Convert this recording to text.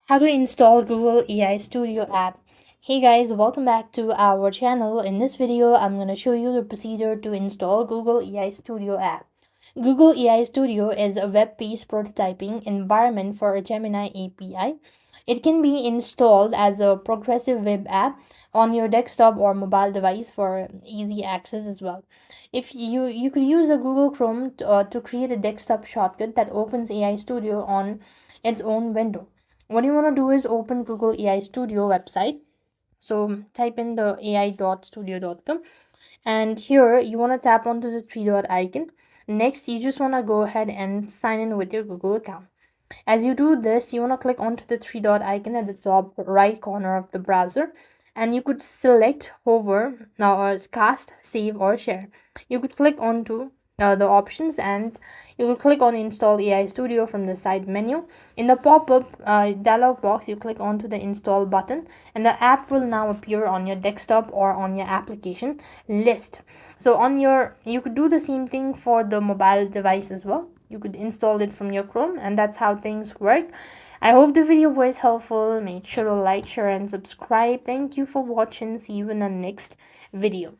How to install Google AI Studio app. Hey guys, welcome back to our channel. In this video, I'm going to show you the procedure to install Google AI Studio app. Google AI Studio is a web-based prototyping environment for a Gemini API. It can be installed as a progressive web app on your desktop or mobile device for easy access as well. If you could use a Google Chrome to create a desktop shortcut that opens AI Studio on its own window. What you want to do is open Google AI Studio website. So type in the ai.studio.com, and here you want to tap onto the three dot icon. Next, you just want to go ahead and sign in with your Google account. As you do this, you want to click onto the three dot icon at the top right corner of the browser, and you could select hover now or cast, save, or share. You could click onto the options, and you will click on install AI Studio from the side menu. In the pop-up dialog box, you click onto the install button, and the app will now appear on your desktop or on your application list. So you could do the same thing for the mobile device as well. You could install it from your Chrome, and that's how things work. I hope the video was helpful. Make sure to like, share, and subscribe. Thank you for watching. See you in the next video.